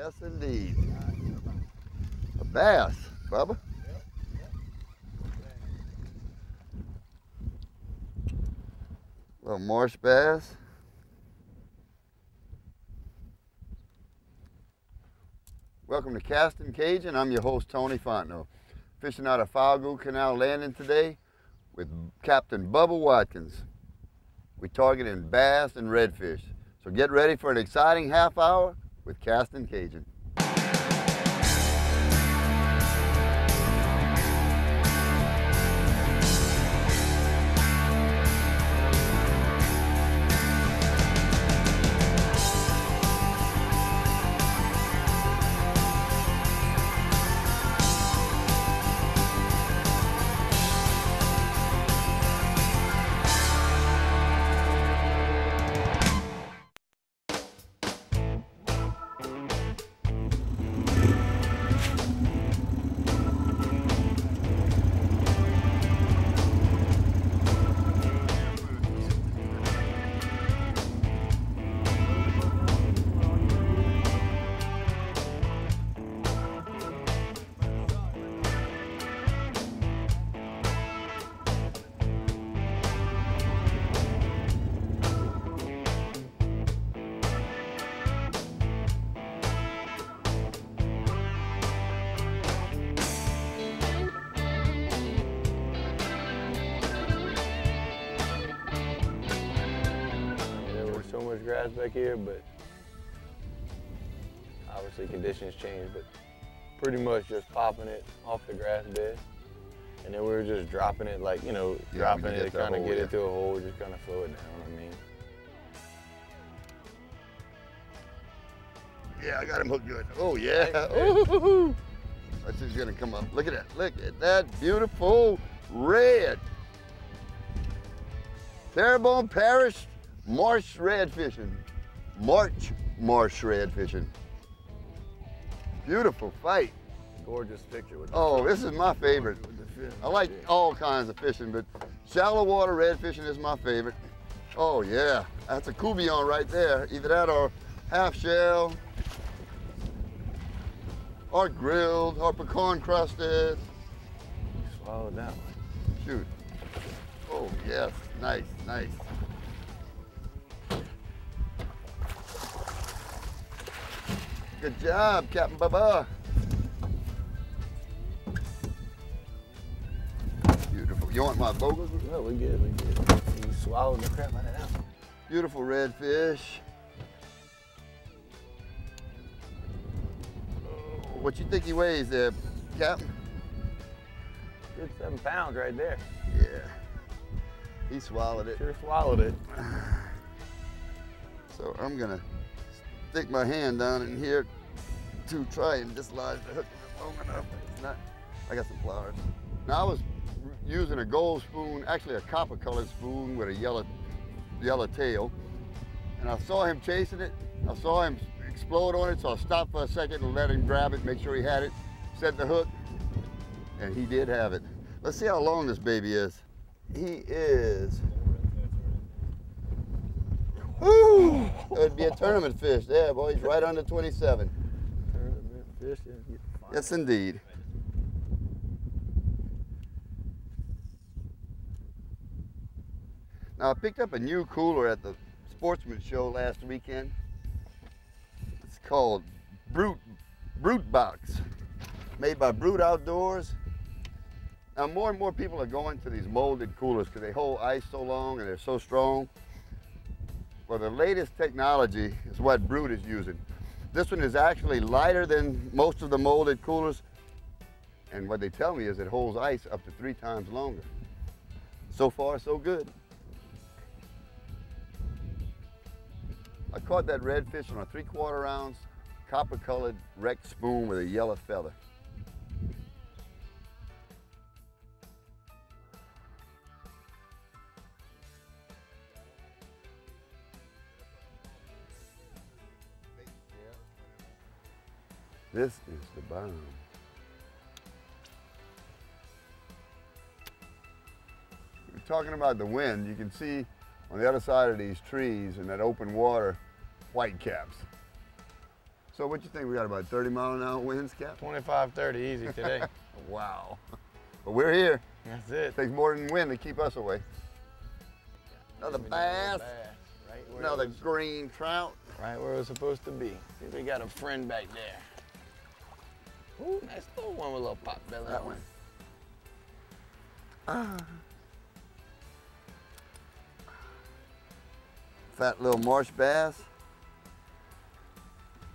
Yes, indeed. A bass, Bubba. Little marsh bass. Welcome to Castin Cajun. I'm your host, Tony Fontenot. Fishing out of Falgoust Canal Landing today with Captain Bubba Watkins. We're targeting bass and redfish. So get ready for an exciting half hour with Castin Cajun. So much grass back here, but obviously conditions change, but pretty much just popping it off the grass bed. And then we were just dropping it like, you know, dropping it to kind of get it to a hole, just kind of slow it down, I mean. Yeah, I got him hooked good. Oh yeah, ooh. That's just gonna come up. Look at that, look at that beautiful red. Terrebonne Parish Marsh red fishing. Marsh red fishing. Beautiful fight. Gorgeous picture with this is my favorite. I like all kinds of fishing, but shallow water red fishing is my favorite. Oh yeah, that's a coubillon right there. Either that or half shell, or grilled, or pecan crusted. Swallowed that one. Shoot. Oh yes, nice, nice. Good job, Captain Bubba. Beautiful. You want my bogus? No, we good, we good. You swallowed the crap out of that one. Beautiful redfish. What you think he weighs there, Captain? Good 7 pounds right there. Yeah. He swallowed it. Sure swallowed it. So I'm gonna stick my hand down in here to try and dislodge the hook long enough. It's not. I got some pliers. Now I was using a gold spoon, actually a copper colored spoon with a yellow tail. And I saw him chasing it. I saw him explode on it, so I stopped for a second and let him grab it, make sure he had it, set the hook, and he did have it. Let's see how long this baby is. He is. Woo! It would be a tournament fish there, boys, right under 27. Tournament fish. Yes, indeed. Now, I picked up a new cooler at the Sportsman Show last weekend. It's called Brute Box, made by Brute Outdoors. Now, more and more people are going to these molded coolers because they hold ice so long and they're so strong. Well, the latest technology is what Brute is using. This one is actually lighter than most of the molded coolers, and what they tell me is it holds ice up to 3 times longer. So far, so good. I caught that redfish on a 3/4 ounce copper-colored wrecked spoon with a yellow feather. This is the bomb. We're talking about the wind. You can see on the other side of these trees in that open water, whitecaps. So what you think? We got about 30-mile-an-hour winds, Cap? 25, 30 easy today. Wow. But we're here. That's it. Takes more than wind to keep us away. Another bass. Right where Another green trout. Right where it was supposed to be. See if we got a friend back there. Ooh, nice little one with a little pop belly. That one. Fat little marsh bass.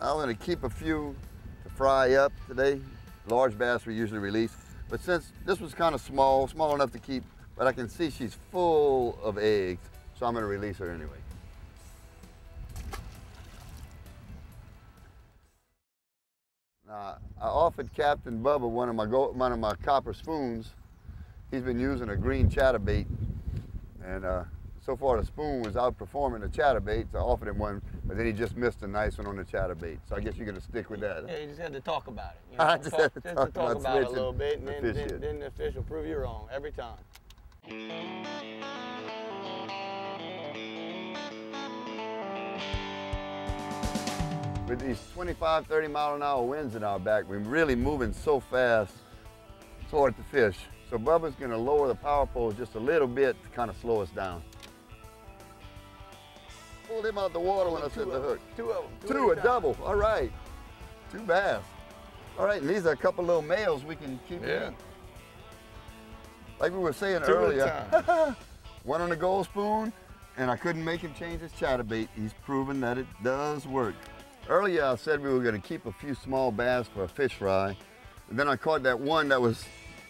I'm gonna keep a few to fry up today. Large bass we usually release. But since this was kind of small enough to keep, but I can see she's full of eggs, so I'm gonna release her anyway. Now, I offered Captain Bubba one of my copper spoons. He's been using a green chatterbait, and so far the spoon was outperforming the chatterbait, so I offered him one, but then he just missed a nice one on the chatterbait. So I guess you're gonna stick with that. Yeah, you just had to talk about it. You know, I just had to talk about it a little bit, and then the fish will prove you wrong every time. With these 25, 30-mile-an-hour winds in our back, we're really moving so fast toward the fish. So Bubba's gonna lower the power poles just a little bit to kind of slow us down. Pulled him out the water when I set the hook. Two of them. Two, a double, all right. 2 bass. All right, and these are a couple little males we can keep eating. Like we were saying earlier, one on the gold spoon, and I couldn't make him change his chatterbait. He's proven that it does work. Earlier I said we were gonna keep a few small bass for a fish fry, and then I caught that one that was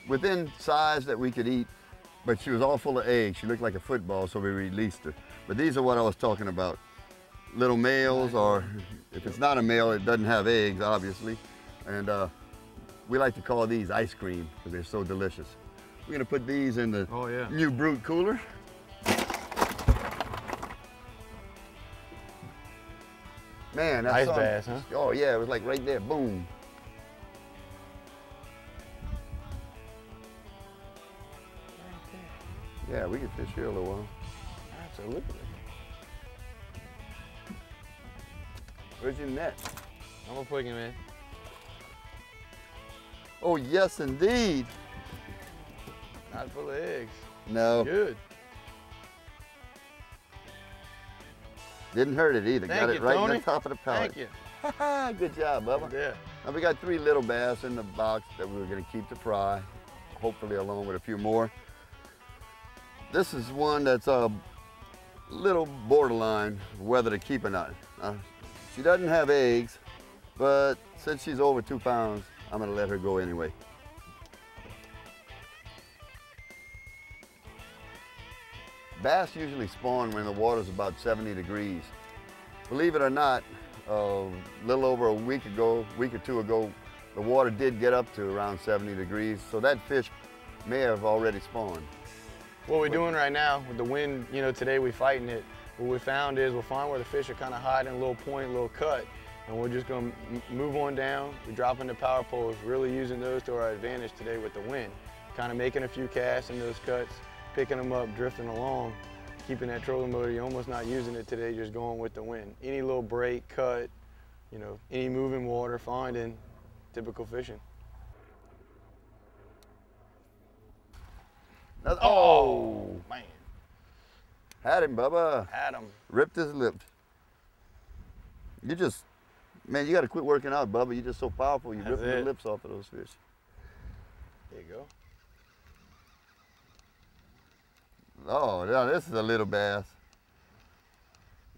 within size that we could eat, but she was all full of eggs. She looked like a football, so we released her. But these are what I was talking about. Little males, or if it's not a male, it doesn't have eggs, obviously. And we like to call these ice cream because they're so delicious. We're gonna put these in the new Brute cooler. Man, that's nice bass, huh? Oh yeah, it was like right there, boom. Yeah, we can fish here a little while. Absolutely. Where's your net? I'm gonna put him in. Oh yes, indeed. Not full of eggs. No. Good. Didn't hurt it either. Got it right Tony. on the top of the pallet. Thank you. Good job, Bubba. Yeah. Now we got 3 little bass in the box that we were gonna keep to fry, hopefully along with a few more. This is one that's a little borderline whether to keep or not. She doesn't have eggs, but since she's over 2 pounds, I'm gonna let her go anyway. Bass usually spawn when the water's about 70 degrees. Believe it or not, a little over a week or 2 ago, the water did get up to around 70 degrees, so that fish may have already spawned. What we're doing right now with the wind, you know, today we're fighting it. What we found is we'll find where the fish are kind of hiding, a little point, a little cut, and we're just going to move on down. We're dropping the power poles, really using those to our advantage today with the wind. Kind of making a few casts in those cuts, picking them up, drifting along, keeping that trolling motor. You're almost not using it today, just going with the wind. Any little break, cut, you know, any moving water, finding, typical fishing. Oh, man. Had him, Bubba. Had him. Ripped his lips. You just, man, you got to quit working out, Bubba. You're just so powerful. You're ripping the lips off of those fish. There you go. Oh, now this is a little bass.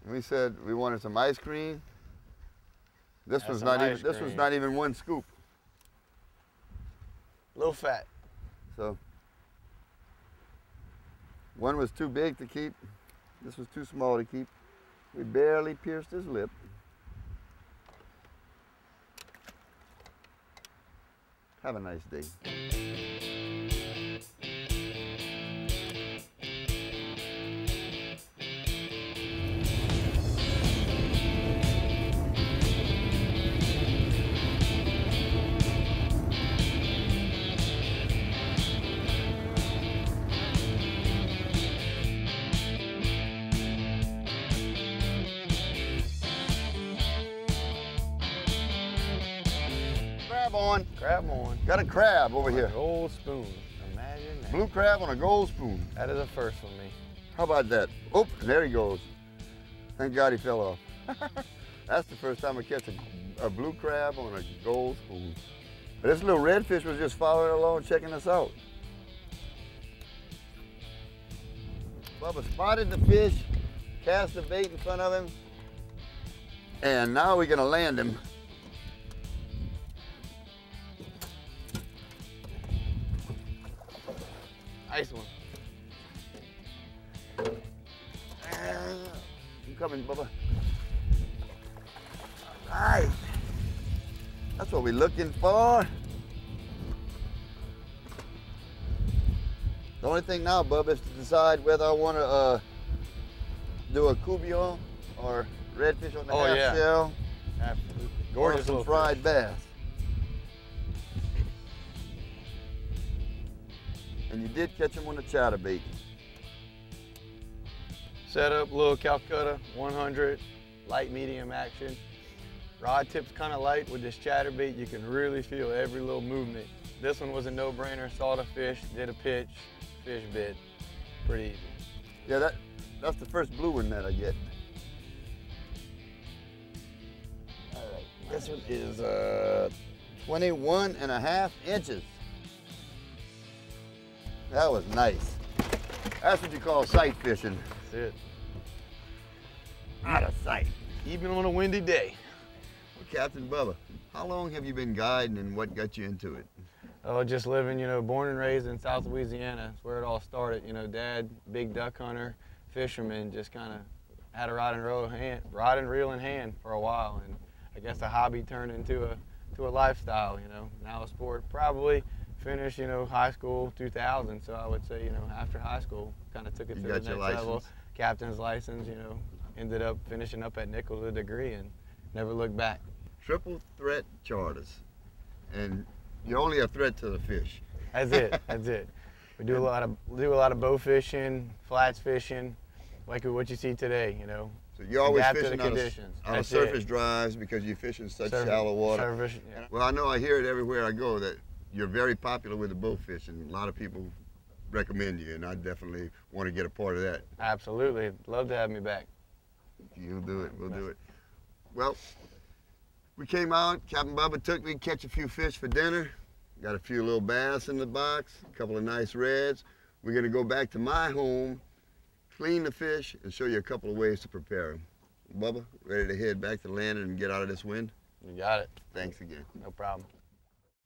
We said we wanted some ice cream. This was not even. This was not even 1 scoop. Low fat. So one was too big to keep. This was too small to keep. We barely pierced his lip. Have a nice day. crab on. Crab on. Got a crab over here. Gold spoon. Imagine that. Blue crab on a gold spoon. That is a first for me. How about that? Oop, there he goes. Thank God he fell off. That's the first time I catch a blue crab on a gold spoon. But this little redfish was just following along, checking us out. Bubba spotted the fish, cast the bait in front of him, and now we're gonna land him. Nice one. I'm coming, Bubba. All right. That's what we're looking for. The only thing now, Bubba, is to decide whether I want to do a coubillon or redfish on the half shell. Absolutely. Or Gorgeous some fried bass. And you did catch him on the chatterbait. Set up, little Calcutta, 100, light medium action. Rod tip's kind of light. With this chatterbait, you can really feel every little movement. This one was a no-brainer. Saw the fish, did a pitch, fish bit. Pretty easy. Yeah, that's the first blue one that I get. All right, this one is 21.5 inches. That was nice. That's what you call sight fishing. That's it. Out of sight. Even on a windy day. Well, Captain Bubba, how long have you been guiding and what got you into it? Oh, just living, born and raised in South Louisiana. That's where it all started. Dad, big duck hunter, fisherman, just kind of had a rod and reel in hand for a while. And I guess a hobby turned into a lifestyle, Now a sport. Probably finished, high school 2000. So I would say, after high school, kind of took it to the next level. Captain's license, ended up finishing up at Nichols with a degree and never looked back. Triple threat charters. And you're only a threat to the fish. That's it. That's it. We do a lot of bow fishing, flats fishing, like what you see today. So you're always Adapt fishing to the conditions. on surface drives because you fish in such shallow water. Surface, yeah. Well, I know I hear it everywhere I go that you're very popular with the bow fishing. A lot of people recommend you, and I definitely want to get a part of that. Absolutely. Love to have me back. You'll do it. We'll do it. Well, we came out. Captain Bubba took me to catch a few fish for dinner. Got a few little bass in the box, a couple of nice reds. We're going to go back to my home, clean the fish, and show you a couple of ways to prepare them. Bubba, ready to head back to land and get out of this wind? You got it. Thanks again. No problem.